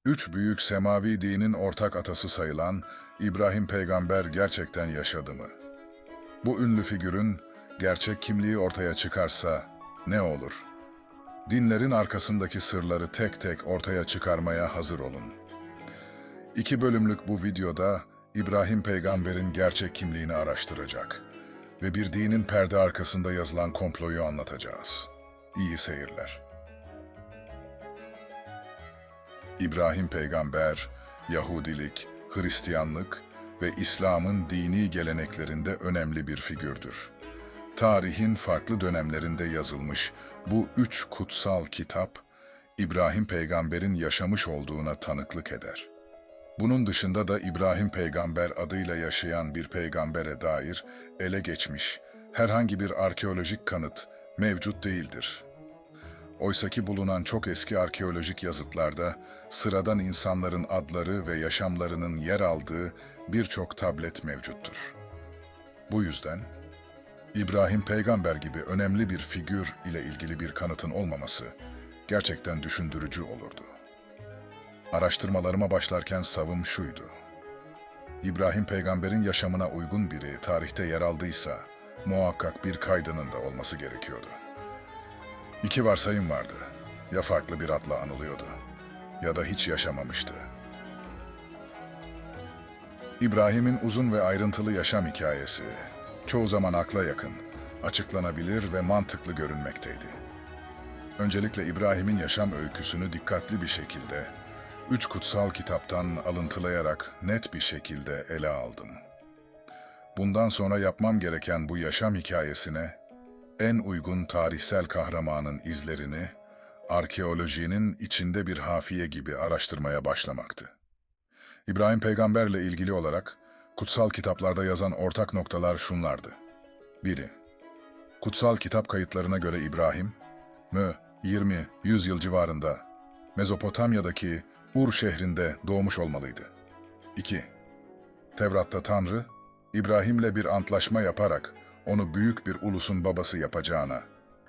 Üç büyük semavi dinin ortak atası sayılan İbrahim peygamber gerçekten yaşadı mı? Bu ünlü figürün gerçek kimliği ortaya çıkarsa ne olur? Dinlerin arkasındaki sırları tek tek ortaya çıkarmaya hazır olun. 2 bölümlük bu videoda İbrahim peygamberin gerçek kimliğini araştıracak ve bir dinin perde arkasında yazılan komployu anlatacağız. İyi seyirler. İbrahim peygamber, Yahudilik, Hristiyanlık ve İslam'ın dini geleneklerinde önemli bir figürdür. Tarihin farklı dönemlerinde yazılmış bu 3 kutsal kitap, İbrahim peygamberin yaşamış olduğuna tanıklık eder. Bunun dışında da İbrahim peygamber adıyla yaşayan bir peygambere dair ele geçmiş herhangi bir arkeolojik kanıt mevcut değildir. Oysaki bulunan çok eski arkeolojik yazıtlarda sıradan insanların adları ve yaşamlarının yer aldığı birçok tablet mevcuttur. Bu yüzden İbrahim peygamber gibi önemli bir figür ile ilgili bir kanıtın olmaması gerçekten düşündürücü olurdu. Araştırmalarıma başlarken savım şuydu: İbrahim peygamberin yaşamına uygun biri tarihte yer aldıysa muhakkak bir kaydının da olması gerekiyordu. 2 varsayım vardı. Ya farklı bir adla anılıyordu ya da hiç yaşamamıştı. İbrahim'in uzun ve ayrıntılı yaşam hikayesi çoğu zaman akla yakın, açıklanabilir ve mantıklı görünmekteydi. Öncelikle İbrahim'in yaşam öyküsünü dikkatli bir şekilde 3 kutsal kitaptan alıntılayarak net bir şekilde ele aldım. Bundan sonra yapmam gereken bu yaşam hikayesine en uygun tarihsel kahramanın izlerini arkeolojinin içinde bir hafiye gibi araştırmaya başlamaktı. İbrahim peygamberle ilgili olarak kutsal kitaplarda yazan ortak noktalar şunlardı. 1. Kutsal kitap kayıtlarına göre İbrahim, 20-100 yıl civarında Mezopotamya'daki Ur şehrinde doğmuş olmalıydı. 2. Tevrat'ta Tanrı, İbrahim'le bir antlaşma yaparak onu büyük bir ulusun babası yapacağına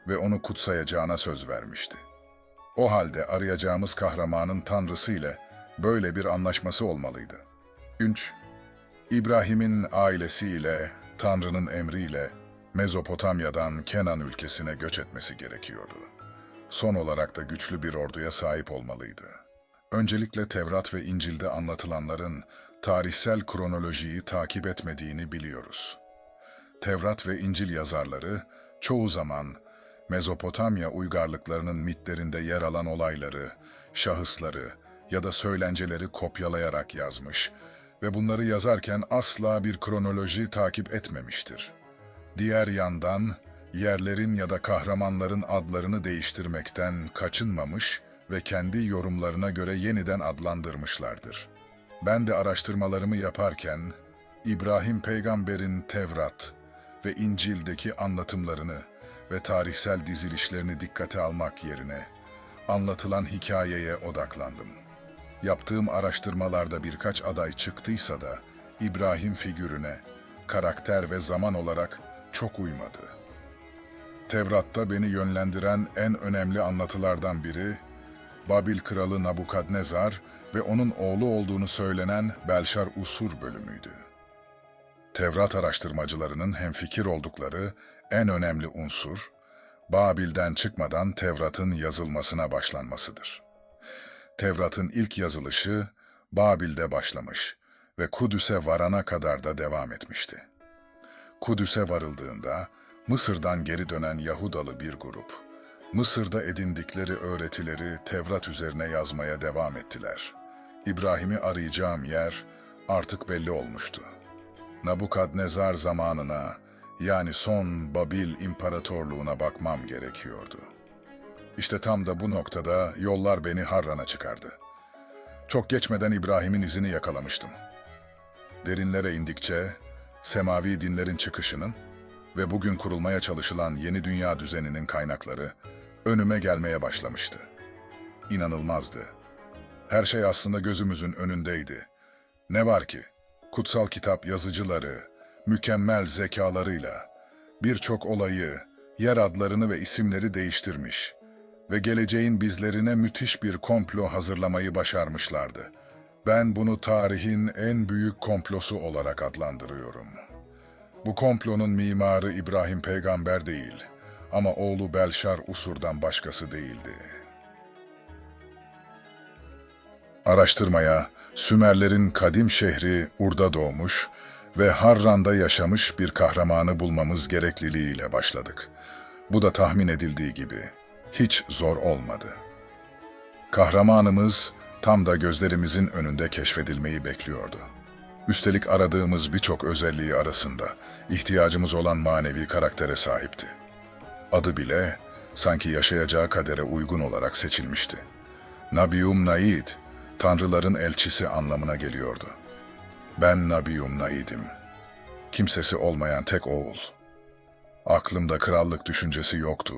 ve onu kutsayacağına söz vermişti. O halde arayacağımız kahramanın Tanrısı ile böyle bir anlaşması olmalıydı. 3. İbrahim'in ailesiyle, Tanrı'nın emriyle Mezopotamya'dan Kenan ülkesine göç etmesi gerekiyordu. Son olarak da güçlü bir orduya sahip olmalıydı. Öncelikle Tevrat ve İncil'de anlatılanların tarihsel kronolojiyi takip etmediğini biliyoruz. Tevrat ve İncil yazarları çoğu zaman Mezopotamya uygarlıklarının mitlerinde yer alan olayları, şahısları ya da söylenceleri kopyalayarak yazmış ve bunları yazarken asla bir kronoloji takip etmemiştir. Diğer yandan yerlerin ya da kahramanların adlarını değiştirmekten kaçınmamış ve kendi yorumlarına göre yeniden adlandırmışlardır. Ben de araştırmalarımı yaparken İbrahim peygamberin Tevrat ve İncil'deki anlatımlarını ve tarihsel dizilişlerini dikkate almak yerine anlatılan hikayeye odaklandım. Yaptığım araştırmalarda birkaç aday çıktıysa da İbrahim figürüne, karakter ve zaman olarak çok uymadı. Tevrat'ta beni yönlendiren en önemli anlatılardan biri, Babil kralı Nabukadnezar ve onun oğlu olduğunu söylenen Belşar-Usur bölümüydü. Tevrat araştırmacılarının hemfikir oldukları en önemli unsur, Babil'den çıkmadan Tevrat'ın yazılmasına başlanmasıdır. Tevrat'ın ilk yazılışı Babil'de başlamış ve Kudüs'e varana kadar da devam etmişti. Kudüs'e varıldığında Mısır'dan geri dönen Yahudalı bir grup, Mısır'da edindikleri öğretileri Tevrat üzerine yazmaya devam ettiler. İbrahim'i arayacağım yer artık belli olmuştu. Nabukadnezar zamanına, yani son Babil İmparatorluğuna bakmam gerekiyordu. İşte tam da bu noktada yollar beni Harran'a çıkardı. Çok geçmeden İbrahim'in izini yakalamıştım. Derinlere indikçe semavi dinlerin çıkışının ve bugün kurulmaya çalışılan yeni dünya düzeninin kaynakları önüme gelmeye başlamıştı. İnanılmazdı. Her şey aslında gözümüzün önündeydi. Ne var ki, kutsal kitap yazıcıları, mükemmel zekalarıyla birçok olayı, yer adlarını ve isimleri değiştirmiş ve geleceğin bizlerine müthiş bir komplo hazırlamayı başarmışlardı. Ben bunu tarihin en büyük komplosu olarak adlandırıyorum. Bu komplonun mimarı İbrahim peygamber değil ama oğlu Belşar Usur'dan başkası değildi. Araştırmaya, Sümerlerin kadim şehri Ur'da doğmuş ve Harran'da yaşamış bir kahramanı bulmamız gerekliliğiyle başladık. Bu da tahmin edildiği gibi hiç zor olmadı. Kahramanımız tam da gözlerimizin önünde keşfedilmeyi bekliyordu. Üstelik aradığımız birçok özelliği arasında ihtiyacımız olan manevi karaktere sahipti. Adı bile sanki yaşayacağı kadere uygun olarak seçilmişti. Nabium Naid, tanrıların elçisi anlamına geliyordu. Ben Nabium Naid'im. Kimsesi olmayan tek oğul. Aklımda krallık düşüncesi yoktu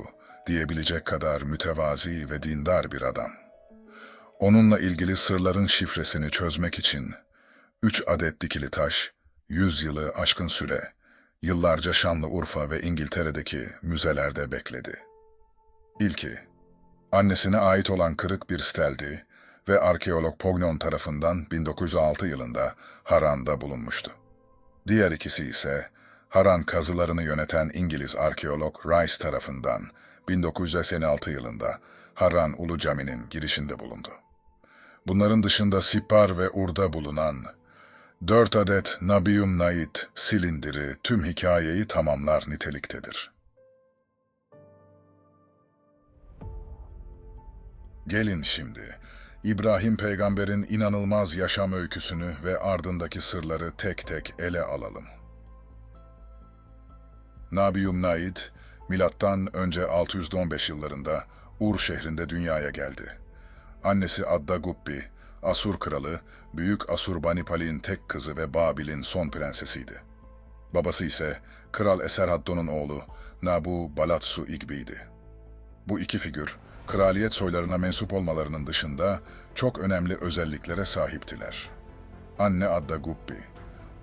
diyebilecek kadar mütevazi ve dindar bir adam. Onunla ilgili sırların şifresini çözmek için 3 adet dikili taş, 100 yılı aşkın süre, yıllarca Şanlıurfa ve İngiltere'deki müzelerde bekledi. İlki, annesine ait olan kırık bir steldi ve arkeolog Pognon tarafından 1906 yılında Harran'da bulunmuştu. Diğer ikisi ise Harran kazılarını yöneten İngiliz arkeolog Rice tarafından 1986 yılında Harran Ulu Cami'nin girişinde bulundu. Bunların dışında Sipar ve Ur'da bulunan 4 adet Nabium Naid silindiri tüm hikayeyi tamamlar niteliktedir. Gelin şimdi, İbrahim peygamberin inanılmaz yaşam öyküsünü ve ardındaki sırları tek tek ele alalım. Nabium Naid, milattan önce 615 yıllarında Ur şehrinde dünyaya geldi. Annesi Adda Guppi, Asur kralı, Büyük Asurbanipal'in tek kızı ve Babil'in son prensesiydi. Babası ise Kral Eserhaddon'un oğlu Nabu Balatsu İgbi'ydi. Bu iki figür, kraliyet soylarına mensup olmalarının dışında çok önemli özelliklere sahiptiler. Anne Adda Guppi,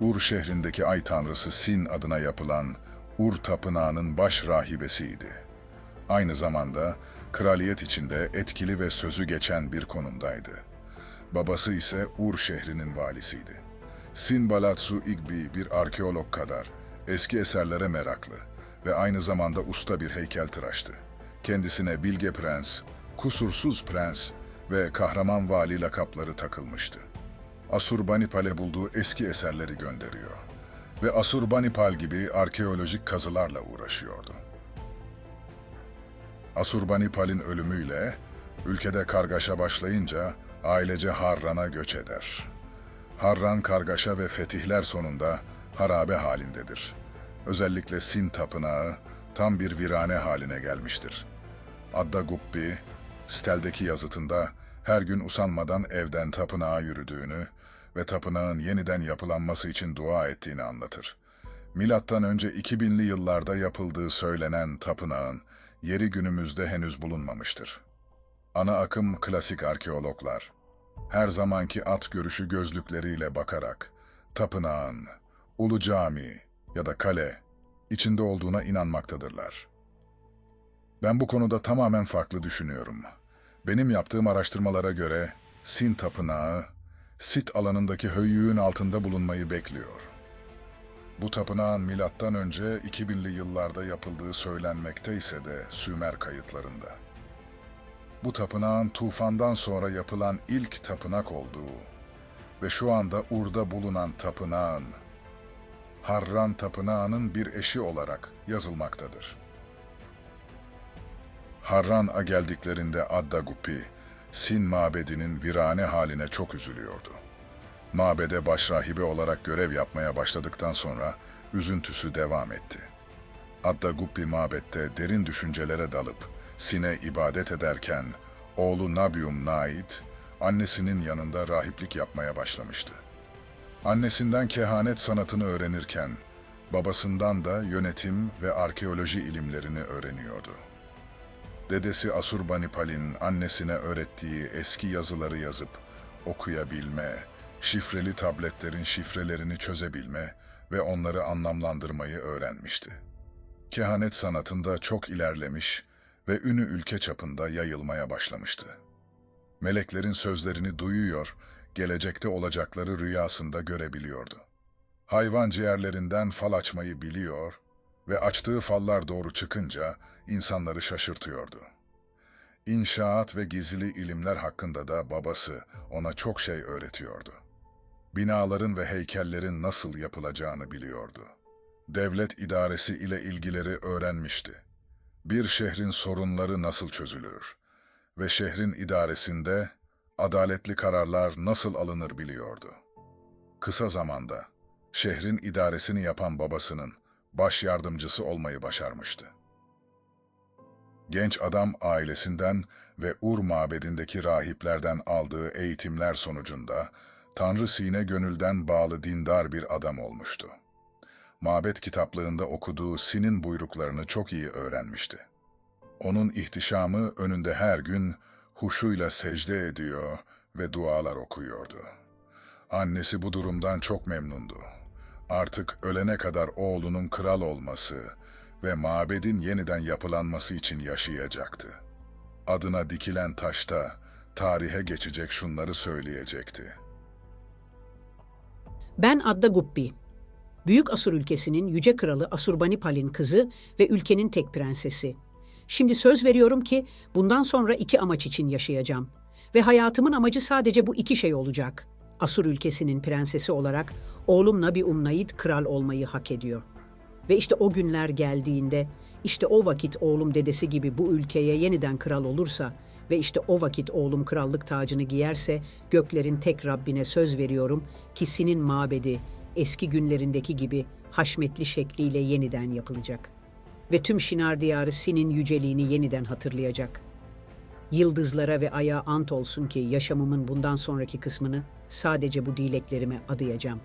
Ur şehrindeki ay tanrısı Sin adına yapılan Ur tapınağının baş rahibesiydi. Aynı zamanda kraliyet içinde etkili ve sözü geçen bir konumdaydı. Babası ise Ur şehrinin valisiydi. Sin Balatsu İgbi bir arkeolog kadar eski eserlere meraklı ve aynı zamanda usta bir heykeltıraştı. Kendisine Bilge Prens, Kusursuz Prens ve Kahraman Vali lakapları takılmıştı. Asurbanipal'e bulduğu eski eserleri gönderiyor ve Asurbanipal gibi arkeolojik kazılarla uğraşıyordu. Asurbanipal'in ölümüyle ülkede kargaşa başlayınca ailece Harran'a göç eder. Harran kargaşa ve fetihler sonunda harabe halindedir. Özellikle Sin tapınağı tam bir virane haline gelmiştir. Adda Guppi, steldeki yazıtında her gün usanmadan evden tapınağa yürüdüğünü ve tapınağın yeniden yapılanması için dua ettiğini anlatır. Milattan önce 2000'li yıllarda yapıldığı söylenen tapınağın yeri günümüzde henüz bulunmamıştır. Ana akım klasik arkeologlar, her zamanki at görüşü gözlükleriyle bakarak tapınağın, ulu cami ya da kale içinde olduğuna inanmaktadırlar. Ben bu konuda tamamen farklı düşünüyorum. Benim yaptığım araştırmalara göre Sin tapınağı, Sit alanındaki höyüğün altında bulunmayı bekliyor. Bu tapınağın milattan önce 2000'li yıllarda yapıldığı söylenmekte ise de Sümer kayıtlarında. Bu tapınağın tufandan sonra yapılan ilk tapınak olduğu ve şu anda Ur'da bulunan tapınağın, Harran tapınağının bir eşi olarak yazılmaktadır. Harran'a geldiklerinde Adda Guppi, Sin mabedinin virane haline çok üzülüyordu. Mabede başrahibe olarak görev yapmaya başladıktan sonra üzüntüsü devam etti. Adda Guppi mabette derin düşüncelere dalıp Sin'e ibadet ederken oğlu Nabium Naid, annesinin yanında rahiplik yapmaya başlamıştı. Annesinden kehanet sanatını öğrenirken babasından da yönetim ve arkeoloji ilimlerini öğreniyordu. Dedesi Asurbanipal'in annesine öğrettiği eski yazıları yazıp okuyabilme, şifreli tabletlerin şifrelerini çözebilme ve onları anlamlandırmayı öğrenmişti. Kehanet sanatında çok ilerlemiş ve ünü ülke çapında yayılmaya başlamıştı. Meleklerin sözlerini duyuyor, gelecekte olacakları rüyasında görebiliyordu. Hayvan ciğerlerinden fal açmayı biliyor ve açtığı fallar doğru çıkınca insanları şaşırtıyordu. İnşaat ve gizli ilimler hakkında da babası ona çok şey öğretiyordu. Binaların ve heykellerin nasıl yapılacağını biliyordu. Devlet idaresi ile ilgileri öğrenmişti. Bir şehrin sorunları nasıl çözülür ve şehrin idaresinde adaletli kararlar nasıl alınır biliyordu. Kısa zamanda şehrin idaresini yapan babasının baş yardımcısı olmayı başarmıştı. Genç adam ailesinden ve Ur mabedindeki rahiplerden aldığı eğitimler sonucunda Tanrı Sine gönülden bağlı dindar bir adam olmuştu. Mabet kitaplığında okuduğu Sin'in buyruklarını çok iyi öğrenmişti. Onun ihtişamı önünde her gün huşuyla secde ediyor ve dualar okuyordu. Annesi bu durumdan çok memnundu. Artık ölene kadar oğlunun kral olması ve mabedin yeniden yapılanması için yaşayacaktı. Adına dikilen taşta tarihe geçecek şunları söyleyecekti. Ben Adda Guppi. Büyük Asur ülkesinin yüce kralı Asurbanipal'in kızı ve ülkenin tek prensesi. Şimdi söz veriyorum ki bundan sonra 2 amaç için yaşayacağım. Ve hayatımın amacı sadece bu 2 şey olacak. Asur ülkesinin prensesi olarak oğlum Nabi Umnaid kral olmayı hak ediyor. Ve işte o günler geldiğinde, işte o vakit oğlum dedesi gibi bu ülkeye yeniden kral olursa ve işte o vakit oğlum krallık tacını giyerse göklerin tek Rabbine söz veriyorum ki Sin'in mabedi eski günlerindeki gibi haşmetli şekliyle yeniden yapılacak. Ve tüm Şinar diyarı Sin'in yüceliğini yeniden hatırlayacak. Yıldızlara ve aya ant olsun ki yaşamımın bundan sonraki kısmını sadece bu dileklerime adayacağım.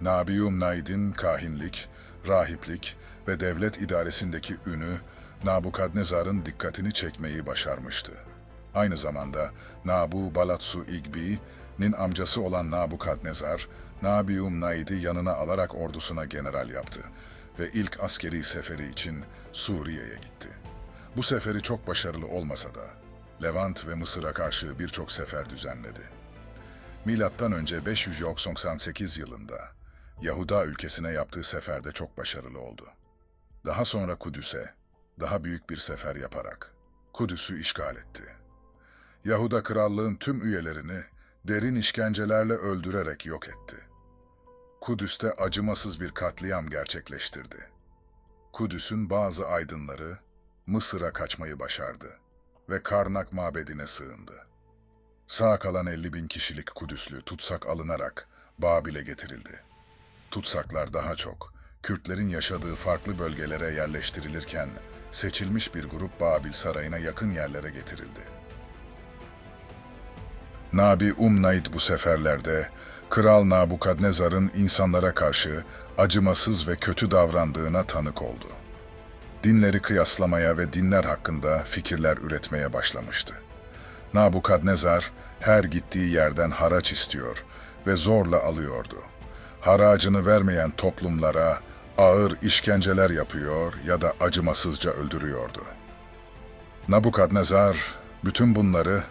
Nabi Umnaid'in kahinlik, rahiplik ve devlet idaresindeki ünü Nabukadnezar'ın dikkatini çekmeyi başarmıştı. Aynı zamanda Nabu Balatsu İgbi'nin amcası olan Nabukadnezar, Nabi Umnaid'i yanına alarak ordusuna general yaptı ve ilk askeri seferi için Suriye'ye gitti. Bu seferi çok başarılı olmasa da Levant ve Mısır'a karşı birçok sefer düzenledi. Milattan önce 598 yılında Yahuda ülkesine yaptığı seferde çok başarılı oldu. Daha sonra Kudüs'e daha büyük bir sefer yaparak Kudüs'ü işgal etti. Yahuda krallığın tüm üyelerini derin işkencelerle öldürerek yok etti. Kudüs'te acımasız bir katliam gerçekleştirdi. Kudüs'ün bazı aydınları Mısır'a kaçmayı başardı ve Karnak mabedine sığındı. Sağ kalan 50.000 kişilik Kudüslü tutsak alınarak Babil'e getirildi. Tutsaklar daha çok Kürtlerin yaşadığı farklı bölgelere yerleştirilirken seçilmiş bir grup Babil sarayına yakın yerlere getirildi. Nabi Umnaid bu seferlerde Kral Nabukadnezar'ın insanlara karşı acımasız ve kötü davrandığına tanık oldu. Dinleri kıyaslamaya ve dinler hakkında fikirler üretmeye başlamıştı. Nabukadnezar her gittiği yerden haraç istiyor ve zorla alıyordu. Haracını vermeyen toplumlara ağır işkenceler yapıyor ya da acımasızca öldürüyordu. Nabukadnezar bütün bunları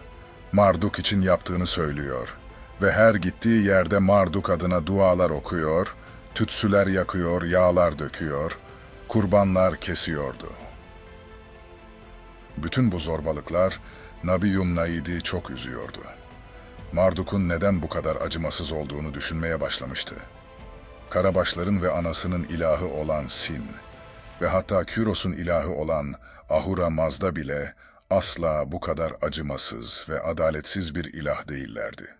Marduk için yaptığını söylüyor ve her gittiği yerde Marduk adına dualar okuyor, tütsüler yakıyor, yağlar döküyor, kurbanlar kesiyordu. Bütün bu zorbalıklar Nabi Yumnaid'i çok üzüyordu. Marduk'un neden bu kadar acımasız olduğunu düşünmeye başlamıştı. Karabaşların ve anasının ilahı olan Sin ve hatta Küros'un ilahı olan Ahura Mazda bile asla bu kadar acımasız ve adaletsiz bir ilah değillerdi.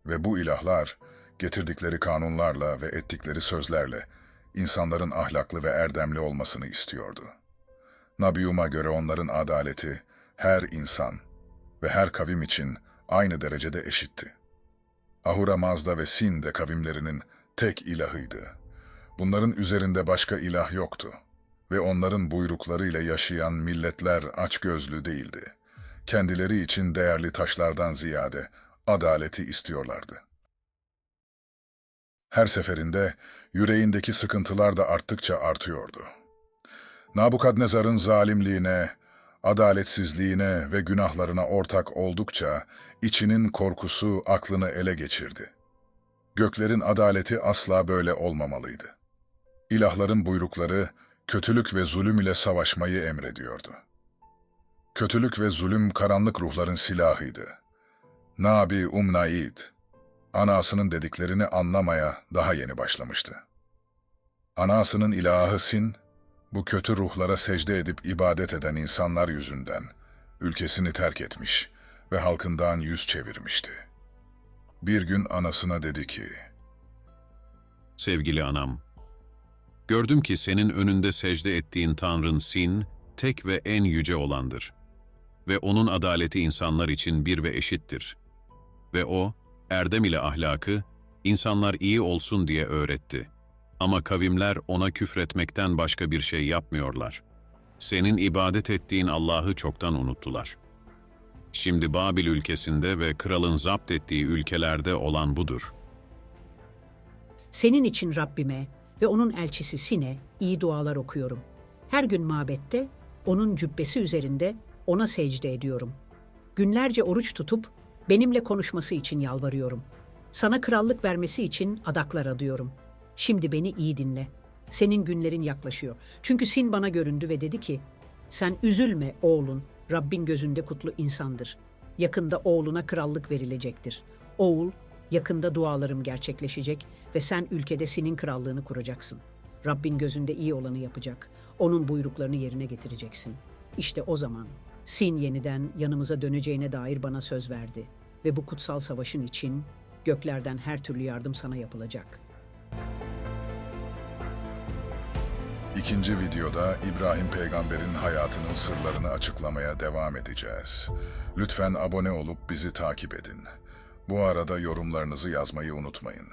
Ve bu ilahlar getirdikleri kanunlarla ve ettikleri sözlerle insanların ahlaklı ve erdemli olmasını istiyordu. Nabiyum'a göre onların adaleti her insan ve her kavim için aynı derecede eşitti. Ahura Mazda ve Sin de kavimlerinin tek ilahıydı. Bunların üzerinde başka ilah yoktu ve onların buyruklarıyla yaşayan milletler açgözlü değildi. Kendileri için değerli taşlardan ziyade adaleti istiyorlardı. Her seferinde yüreğindeki sıkıntılar da arttıkça artıyordu. Nabukadnezar'ın zalimliğine, adaletsizliğine ve günahlarına ortak oldukça içinin korkusu aklını ele geçirdi. Göklerin adaleti asla böyle olmamalıydı. İlahların buyrukları kötülük ve zulüm ile savaşmayı emrediyordu. Kötülük ve zulüm karanlık ruhların silahıydı. Nabi Naid, anasının dediklerini anlamaya daha yeni başlamıştı. Anasının ilahı Sin, bu kötü ruhlara secde edip ibadet eden insanlar yüzünden ülkesini terk etmiş ve halkından yüz çevirmişti. Bir gün anasına dedi ki, Sevgili anam, gördüm ki senin önünde secde ettiğin Tanrın Sin, tek ve en yüce olandır. Ve onun adaleti insanlar için bir ve eşittir. Ve o, erdem ile ahlakı, insanlar iyi olsun diye öğretti. Ama kavimler ona küfretmekten başka bir şey yapmıyorlar. Senin ibadet ettiğin Allah'ı çoktan unuttular. Şimdi Babil ülkesinde ve kralın zapt ettiği ülkelerde olan budur. Senin için Rabbime ve onun elçisi Sin'e iyi dualar okuyorum. Her gün mabette, onun cübbesi üzerinde ona secde ediyorum. Günlerce oruç tutup benimle konuşması için yalvarıyorum. Sana krallık vermesi için adaklar adıyorum. Şimdi beni iyi dinle. Senin günlerin yaklaşıyor. Çünkü Sin bana göründü ve dedi ki, sen üzülme oğlun, Rabbin gözünde kutlu insandır. Yakında oğluna krallık verilecektir. Oğul, yakında dualarım gerçekleşecek ve sen ülkede Sin'in krallığını kuracaksın. Rabbin gözünde iyi olanı yapacak. Onun buyruklarını yerine getireceksin. İşte o zaman Sin yeniden yanımıza döneceğine dair bana söz verdi. Ve bu kutsal savaşın için göklerden her türlü yardım sana yapılacak. İkinci videoda İbrahim peygamberin hayatının sırlarını açıklamaya devam edeceğiz. Lütfen abone olup bizi takip edin. Bu arada yorumlarınızı yazmayı unutmayın.